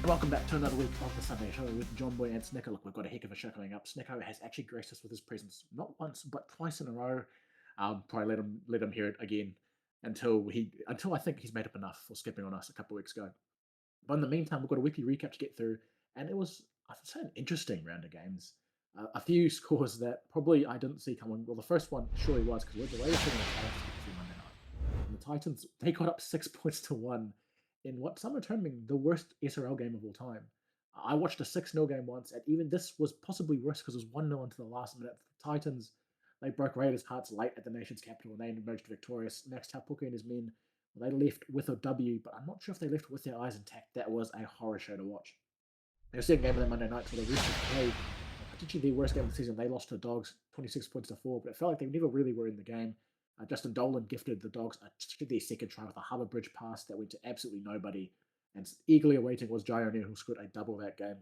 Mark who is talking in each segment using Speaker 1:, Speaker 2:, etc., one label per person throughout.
Speaker 1: And welcome back to another week of the Sunday Show with Johnboy and Snicko. Look, we've got a heck of a show coming up. Snicko has actually graced us with his presence not once but twice in a row. Probably let him hear it again until I think he's made up enough for skipping on us a couple of weeks ago. But in the meantime, we've got a weekly recap to get through, and it was, I'd say, an interesting round of games. A few scores that probably I didn't see coming. Well, the first one surely was because the way we're sitting the Titans through Monday night. And the Titans, they got up 6 points to 1 in what some are terming the worst SRL game of all time. I watched a 6-0 game once, and even this was possibly worse because it was 1-0 into the last minute. The Titans, they broke Raiders' hearts late at the nation's capital, and they emerged victorious. Next, Tapuka and his men, well, they left with a W, but I'm not sure if they left with their eyes intact. That was a horror show to watch. Their second game of the Monday night for the Roosters played potentially the worst game of the season. They lost to the Dogs 26 points to 4, but it felt like they never really were in the game. Justin Dolan gifted the Dogs their second try with a Harbour Bridge pass that went to absolutely nobody. And eagerly awaiting was Jai O'Neill, who scored a double that game.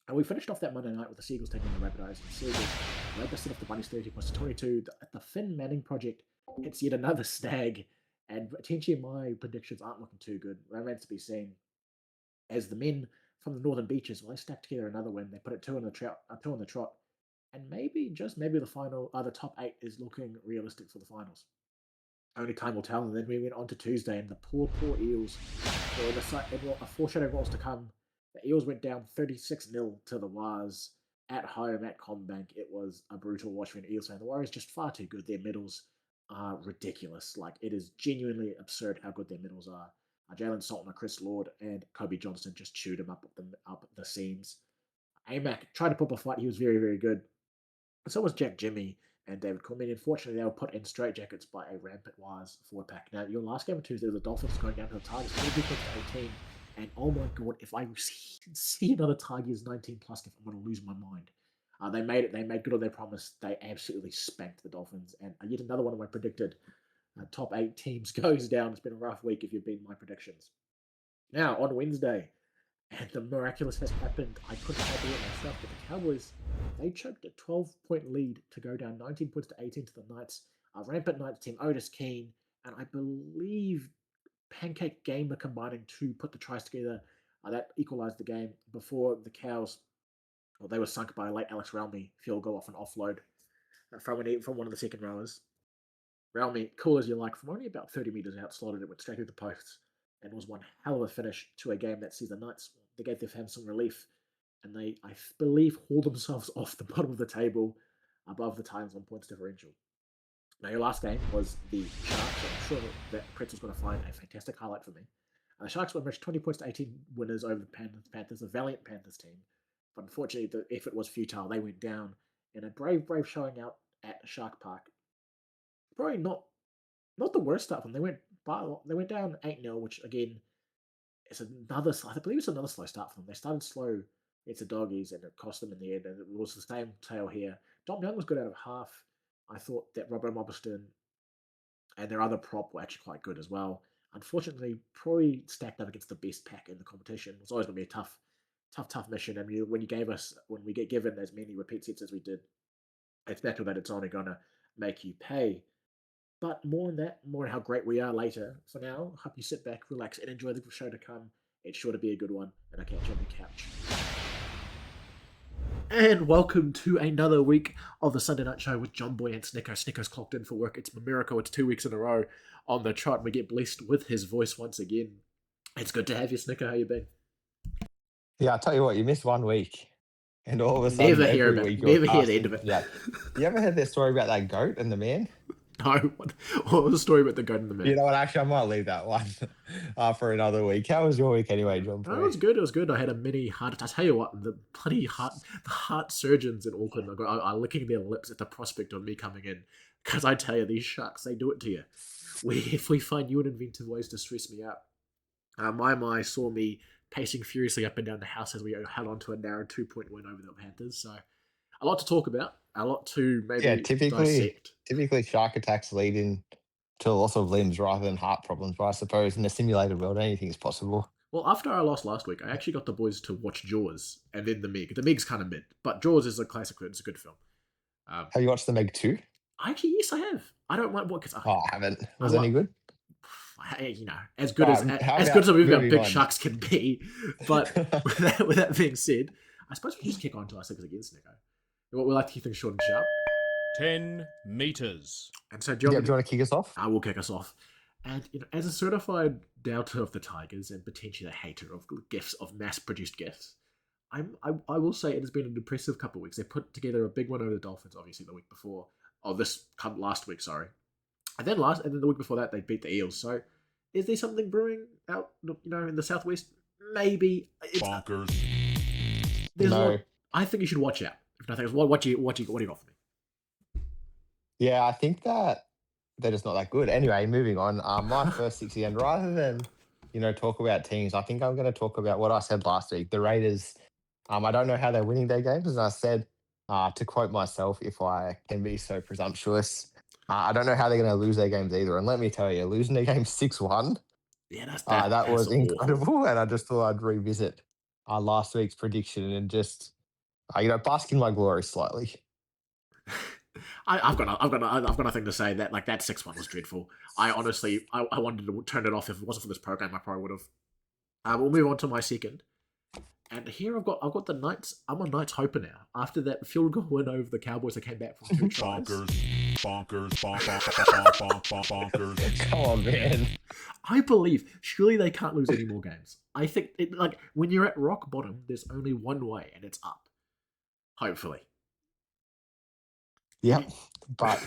Speaker 1: And we finished off that Monday night with the Seagulls taking the Rabbitohs. And Seagulls led the set off the Bunnies 30 points to 22. The Finn Manning project hits yet another snag. And potentially my predictions aren't looking too good. Remains to be seen. As the men from the Northern Beaches, well, they stacked together another win. They put it two on the trot. And maybe, just maybe the top 8 is looking realistic for the finals. Only time will tell. And then we went on to Tuesday, and the poor Eels, well, a foreshadowing of what was to come. The Eels went down 36-0 to the Wars at home at Combank. It was a brutal watch for an Eels fan. The Warriors just far too good. Their middles are ridiculous. Like, it is genuinely absurd how good their middles are. Jalen Saltner, Chris Lord, and Kobe Johnston just chewed him up the seams. Amac tried to put up a fight. He was very, very good. And so was Jack Jimmy and David Coleman. Unfortunately, they were put in straitjackets by a rampant Wires forward pack. Now, your last game of Tuesday, the Dolphins going down to the Tigers, 18. And oh my god, if I see another Tigers 19 plus, I'm going to lose my mind. They made it. They made good on their promise. They absolutely spanked the Dolphins. And yet another one of my predicted top 8 teams goes down. It's been a rough week if you've been my predictions. Now, on Wednesday, and the miraculous has happened. I couldn't believe it myself, but the Cowboys, they choked a 12-point lead to go down 19 points to 18 to the Knights. Rampant Knights team, Otis Keane, and I believe Pancake Gamer combining to put the tries together. That equalised the game before the Cows, well, they were sunk by a late Alex Realmy field goal off an offload from one of the second rowers. Realmy, cool as you like, from only about 30 metres out, slotted it, went straight through the posts, and was one hell of a finish to a game that sees the Knights. They gave their fans some relief, and they, I believe, hauled themselves off the bottom of the table above the Titans on points differential. Now, your last game was the Sharks, and I'm sure that Pretzel's going to find a fantastic highlight for me. The Sharks were 20 points to 18 winners over the Panthers, a valiant Panthers team. But unfortunately, the effort was futile. They went down in a brave showing out at Shark Park. Probably not the worst start for them. They went down 8-0, which again is another. I believe it's another slow start for them. They started slow against the Doggies, and it cost them in the end. And it was the same tale here. Dom Young was good out of half. I thought that Robert Mobberston and their other prop were actually quite good as well. Unfortunately, probably stacked up against the best pack in the competition. It's always going to be a tough mission. And when we get given as many repeat sets as we did, it's natural that it's only going to make you pay. But more on how great we are later. For now, hope you sit back, relax, and enjoy the show to come. It's sure to be a good one, and I'll catch you on the couch. And welcome to another week of the Sunday Night Show with Johnboy and Snicko. Snicko's clocked in for work. It's a miracle. It's 2 weeks in a row on the trot. We get blessed with his voice once again. It's good to have you, Snicko. How you been?
Speaker 2: Yeah, I'll tell you what, you missed 1 week. And all of a sudden,
Speaker 1: Never hear the end of it.
Speaker 2: Yeah. You ever heard that story about that goat and the man?
Speaker 1: No. What was the story about the goat and the man?
Speaker 2: You know what? Actually, I might leave that one for another week. How was your week anyway, John?
Speaker 1: Oh, it was good. I had a mini heart attack. I tell you what, the heart surgeons in Auckland are licking their lips at the prospect of me coming in. Because I tell you, these sharks, they do it to you. If we find new and inventive ways to stress me out. My saw me pacing furiously up and down the house as we held on to a narrow 2-point win over the Panthers. So, a lot to talk about. A lot to maybe dissect.
Speaker 2: Typically, shark attacks lead in to loss of limbs rather than heart problems. But I suppose in the simulated world, anything is possible.
Speaker 1: Well, after I lost last week, I actually got the boys to watch Jaws and then The Meg. The Meg's kind of mid, but Jaws is a classic. It's a good film.
Speaker 2: Have you watched The Meg 2?
Speaker 1: Yes, I have. I don't like what...
Speaker 2: I haven't. Was it any good? How
Speaker 1: as good
Speaker 2: about
Speaker 1: as a movie about
Speaker 2: moving
Speaker 1: big
Speaker 2: on?
Speaker 1: sharks can be. But with that being said, I suppose we just kick on to our six against Nico. We like to keep things short and sharp.
Speaker 3: 10 meters.
Speaker 1: And so, do you
Speaker 2: Yeah,
Speaker 1: want
Speaker 2: do
Speaker 1: me
Speaker 2: you
Speaker 1: to?
Speaker 2: want to kick us off?
Speaker 1: I will kick us off. And as a certified doubter of the Tigers and potentially a hater of gifts of mass-produced gifts, I will say it has been an impressive couple of weeks. They put together a big one over the Dolphins, obviously the week before. Oh, last week, sorry. And then the week before that they beat the Eels. So, is there something brewing out, in the southwest? Maybe.
Speaker 3: Bonkers.
Speaker 1: There's a
Speaker 2: No.
Speaker 1: lot. I think you should watch out. If nothing else, what do you got for me?
Speaker 2: Yeah, I think that they're just not that good. Anyway, moving on. My first six again, rather than talk about teams, I think I'm going to talk about what I said last week. The Raiders. I don't know how they're winning their games, as I said. To quote myself, if I can be so presumptuous, I don't know how they're going to lose their games either. And let me tell you, losing their game 6-1,
Speaker 1: Yeah,
Speaker 2: that
Speaker 1: that's
Speaker 2: was
Speaker 1: awful.
Speaker 2: incredible. And I just thought I'd revisit last week's prediction and just bask in my glory slightly.
Speaker 1: I've got nothing to say. That 6-1 was dreadful. I honestly, I wanted to turn it off. If it wasn't for this program, I probably would have. We'll move on to my second. And here I've got the Knights. I'm a Knights hoper now. After that field goal win over the Cowboys, that came back from 2 tries.
Speaker 3: Bonkers.
Speaker 2: Come on, man.
Speaker 1: I believe surely they can't lose any more games. I think when you're at rock bottom, there's only one way, and it's up. Hopefully.
Speaker 2: Yep. But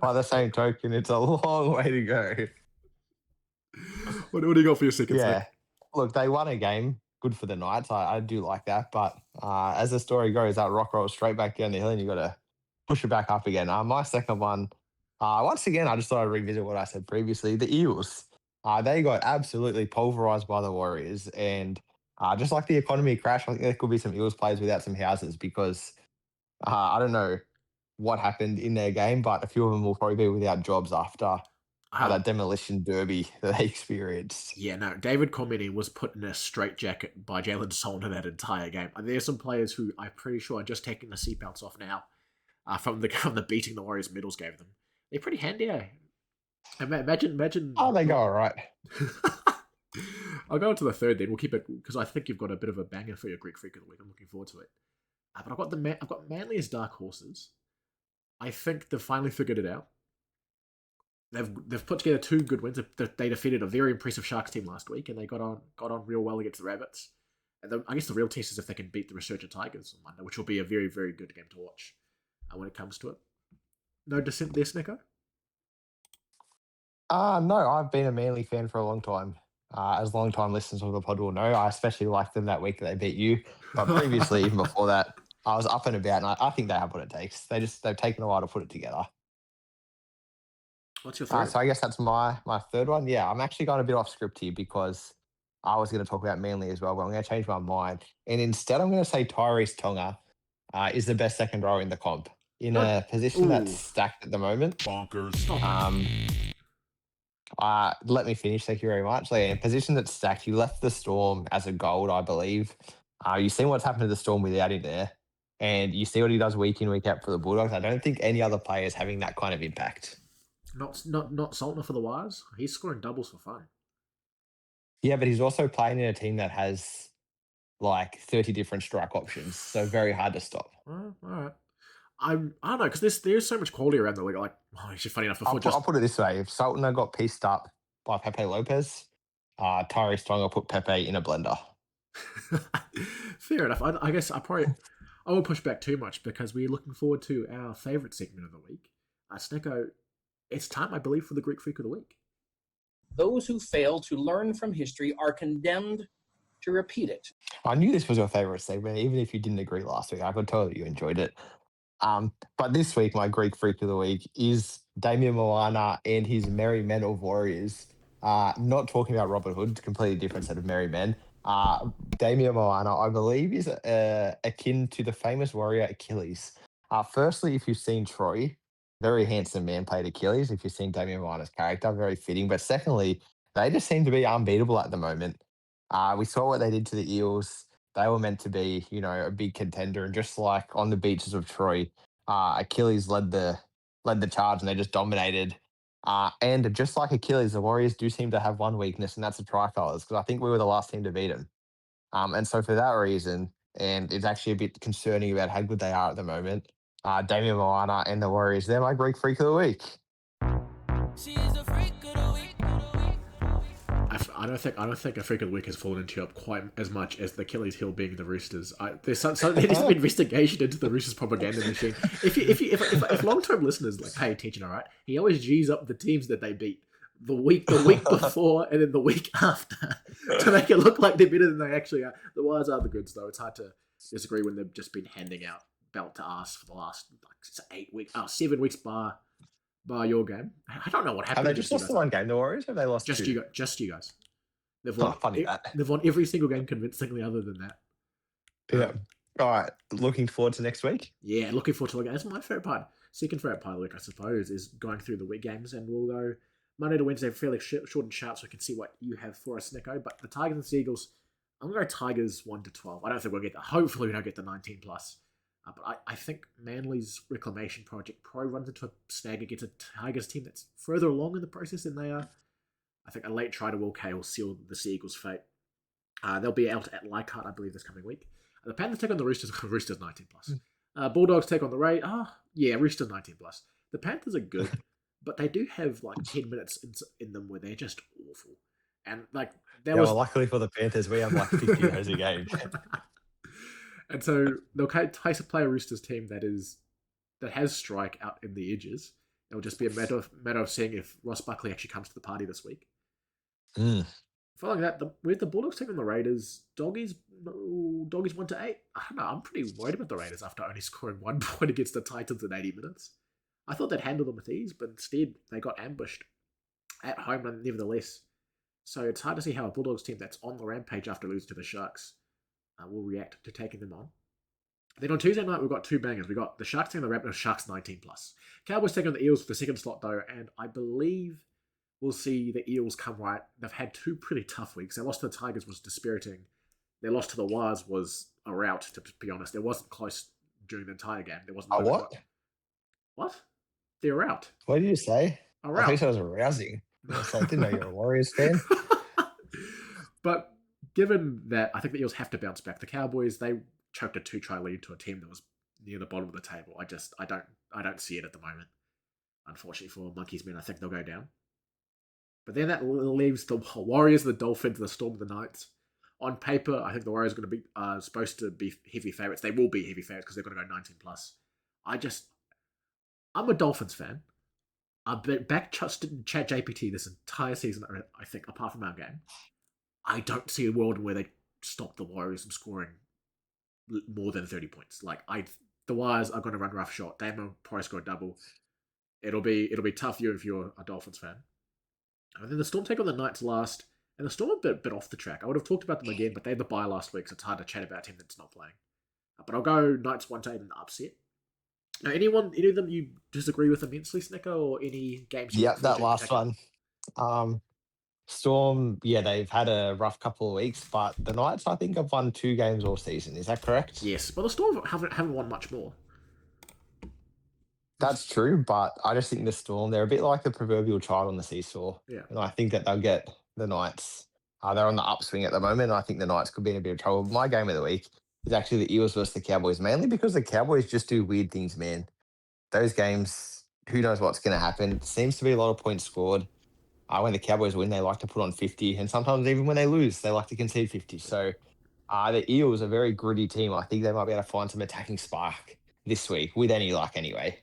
Speaker 2: by the same token, it's a long way to go.
Speaker 1: What do you got for your second?
Speaker 2: Yeah. Look, they won a game. Good for the Knights. I do like that. But as the story goes, that rock rolls straight back down the hill and you got to push it back up again. My second one, once again, I just thought I'd revisit what I said previously. The Eels, they got absolutely pulverized by the Warriors. And just like the economy crash, I think there could be some Eels players without some houses because I don't know what happened in their game, but a few of them will probably be without jobs after that demolition derby that they experienced.
Speaker 1: Yeah, no. David Cormier was put in a straitjacket by Jalen Solner that entire game. And there's some players who I'm pretty sure are just taking the seatbelts off now from the beating the Warriors medals gave them. They're pretty handy, eh? Imagine.
Speaker 2: Oh, they go all right.
Speaker 1: I'll go on to the third then. We'll keep it because I think you've got a bit of a banger for your Greek Freak of the Week. I'm looking forward to it. But I've got Manly as dark horses. I think they've finally figured it out. They've put together 2 good wins. They defeated a very impressive Sharks team last week, and they got on real well against the Rabbits. And I guess the real test is if they can beat the Resurgent Tigers on Monday, which will be a very, very good game to watch when it comes to it. No dissent there, Snicko?
Speaker 2: No, I've been a Manly fan for a long time. As long-time listeners of the pod will know, I especially liked them that week that they beat you. But previously, even before that, I was up and about, and I think they have what it takes. They've taken a while to put it together.
Speaker 1: What's your third?
Speaker 2: So I guess that's my third one. Yeah, I'm actually going a bit off script here because I was going to talk about Manly as well, but I'm going to change my mind. And instead, I'm going to say Tyrese Tonga is the best second rower in the comp in
Speaker 1: What?
Speaker 2: a position that's
Speaker 1: Ooh.
Speaker 2: stacked at the moment.
Speaker 3: Bonkers.
Speaker 2: Let me finish. Thank you very much. Like, in a position that's stacked, you left the Storm as a gold, I believe. You've seen what's happened to the Storm without him there, and you see what he does week in, week out for the Bulldogs. I don't think any other player is having that kind of impact.
Speaker 1: Not Saltner for the Wires. He's scoring doubles for fun.
Speaker 2: Yeah, but he's also playing in a team that has like 30 different strike options, so very hard to stop.
Speaker 1: All right. I don't know because there's so much quality around the league. Actually, funny enough,
Speaker 2: I'll put it this way: if Sultana got pieced up by Pepe Lopez, Tyrese Tonga put Pepe in a blender.
Speaker 1: Fair enough. I guess I won't push back too much because we're looking forward to our favourite segment of the week. Snicko, it's time, I believe, for the Greek Freak of the Week.
Speaker 4: Those who fail to learn from history are condemned to repeat it.
Speaker 2: I knew this was your favourite segment, even if you didn't agree last week. I could tell that you enjoyed it. But this week, my Greek Freak of the Week is Damian Moana and his Merry Men of Warriors. Not talking about Robin Hood, completely different set of merry men. Damian Moana, I believe, is akin to the famous warrior Achilles. Firstly, if you've seen Troy, very handsome man played Achilles. If you've seen Damian Moana's character, very fitting. But secondly, they just seem to be unbeatable at the moment. We saw what they did to the Eels. They were meant to be, a big contender, and just like on the beaches of Troy, Achilles led the charge, and they just dominated And just like Achilles, the Warriors do seem to have one weakness, and that's the tricolours, because I think we were the last team to beat them. And so for that reason, and it's actually a bit concerning about how good they are at the moment, Damian Moana and the Warriors, they're my Greek freak of the week.
Speaker 1: I don't think a freak of the week has fallen into you up quite as much as the Achilles heel being the Roosters. There needs to be investigation into the Roosters propaganda machine. If long term listeners like pay attention, all right, he always G's up the teams that they beat the week before and then the week after to make it look like they're better than they actually are. The Wires are the goods though. It's hard to disagree when they've just been handing out belt to ass for the last 7 weeks bar your game. I don't know what happened.
Speaker 2: Have they just lost the one game, the Warriors? Or have they lost
Speaker 1: just
Speaker 2: two?
Speaker 1: just you guys. They've
Speaker 2: Oh,
Speaker 1: won.
Speaker 2: funny that.
Speaker 1: They've won every single game convincingly, other than that.
Speaker 2: Yeah. All right. Looking forward to next week.
Speaker 1: Yeah, looking forward to it. That's my favorite part. Second favorite part of the week, I suppose, is going through the week games, and we'll go Monday to Wednesday fairly short and sharp, so we can see what you have for us, Snicko. But the Tigers and Seagulls, I'm going to go Tigers 1-12. I don't think we'll get that. Hopefully, we don't get the 19 plus. But I think Manly's reclamation project probably runs into a snag against a Tigers team that's further along in the process than they are. I think a late try to Will Kay will seal the Seagulls' fate. They'll be out at Leichhardt, I believe, this coming week. The Panthers take on the Roosters. Roosters 19 plus. Bulldogs take on the Raiders. Roosters 19 plus. The Panthers are good, but they do have like 10 minutes in them where they're just awful. And like
Speaker 2: well, luckily for the Panthers, we have like 50 of those a game.
Speaker 1: And so they'll play a Roosters team that has strike out in the edges. It'll just be a matter of seeing if Ross Buckley actually comes to the party this week. Following that, with the Bulldogs taking the Raiders, Doggies 1-8. I don't know. I'm pretty worried about the Raiders after only scoring 1 point against the Titans in 80 minutes. I thought they'd handle them with ease, but instead they got ambushed at home nevertheless. So it's hard to see how a Bulldogs team that's on the rampage after losing to the Sharks will react to taking them on. Then on Tuesday night, we've got two bangers. We've got the Sharks taking the Raptors, Sharks 19 plus. Cowboys taking on the Eels for the second slot though, and I believe we'll see the Eels come right. They've had two pretty tough weeks. Their loss to the Tigers was dispiriting. Their loss to the Wires was a rout, to be honest. It wasn't close during the entire game. There wasn't.
Speaker 2: What?
Speaker 1: What? They're out.
Speaker 2: What did you say?
Speaker 1: A rout.
Speaker 2: I think that was arousing. So I didn't know you're a Warriors fan.
Speaker 1: But given that, I think the Eels have to bounce back. The Cowboys, they choked a 2-try lead to a team that was near the bottom of the table. I don't see it at the moment. Unfortunately for Monkeys Men, I think they'll go down. But then that leaves the Warriors, the Dolphins, the Storm, the Knights. On paper, I think the Warriors are going to be supposed to be heavy favourites. They will be heavy favourites because they're going to go 19 plus. I'm a Dolphins fan. I've been back trusted Chat GPT this entire season, I think, apart from our game. I don't see a world where they stop the Warriors from scoring more than 30 points. The Warriors are going to run roughshod. They will probably score a double. It'll be tough if you're a Dolphins fan. And then the Storm take on the Knights last, and the Storm are a bit off the track. I would have talked about them again, but they had the bye last week, so it's hard to chat about a team that's not playing. But I'll go Knights 1-8 in the upset. Now, any of them you disagree with immensely, Snicko, or any games?
Speaker 2: Yeah, that last one. Storm, they've had a rough couple of weeks, but the Knights, I think, have won 2 games all season. Is that correct?
Speaker 1: Yes, but the Storm haven't won much more.
Speaker 2: That's true, but I just think the Storm, they're a bit like the proverbial child on the seesaw.
Speaker 1: Yeah.
Speaker 2: And I think that they'll get the Knights. They're on the upswing at the moment, and I think the Knights could be in a bit of trouble. My game of the week is actually the Eels versus the Cowboys, mainly because the Cowboys just do weird things, man. Those games, who knows what's going to happen. Seems to be a lot of points scored. When the Cowboys win, they like to put on 50, and sometimes even when they lose, they like to concede 50. So the Eels are a very gritty team. I think they might be able to find some attacking spark this week, with any luck anyway.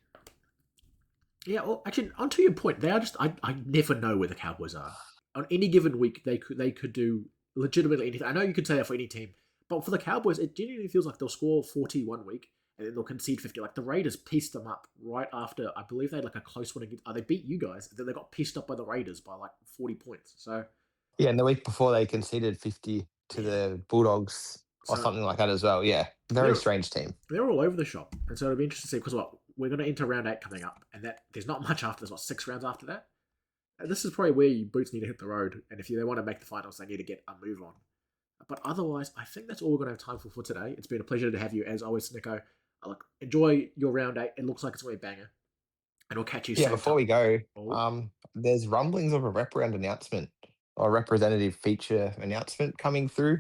Speaker 1: Yeah, well, actually, onto your point, they are just I never know where the Cowboys are. On any given week, they could do legitimately anything. I know you could say that for any team, but for the Cowboys, it genuinely feels like they'll score 40 one week and then they'll concede 50. Like the Raiders pieced them up right after, I believe they had like a close one against. They beat you guys, and then they got pieced up by the Raiders by like 40 points. So
Speaker 2: yeah, and the week before they conceded 50 to the Bulldogs or something like that as well. Yeah, very strange team.
Speaker 1: They're all over the shop, and so it'll be interesting to see because we're going to enter round 8 coming up, and that there's not much after. There's 6 rounds after that. And this is probably where your boots need to hit the road, and if they want to make the finals, they need to get a move on. But otherwise, I think that's all we're going to have time for today. It's been a pleasure to have you, as always, Snicko. Enjoy your round 8. It looks like it's going to be a banger. And we'll catch you
Speaker 2: Yeah,
Speaker 1: same
Speaker 2: before
Speaker 1: time.
Speaker 2: we go,
Speaker 1: Oh.
Speaker 2: there's rumblings of a rep round announcement or a representative feature announcement coming through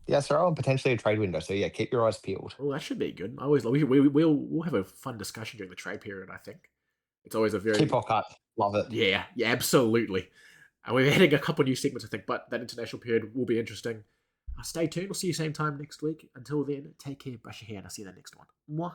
Speaker 2: the SRL and potentially a trade window. So yeah, keep your eyes peeled.
Speaker 1: Oh, that should be good. I always we'll have a fun discussion during the trade period. I think it's always a
Speaker 2: Keep
Speaker 1: very
Speaker 2: hot cut. Love it.
Speaker 1: yeah, absolutely. We're adding a couple new segments, I think, but that international period will be interesting. Stay tuned. We'll see you same time next week. Until then, take care, brush your hair, and I'll see you in the next one. Mwah.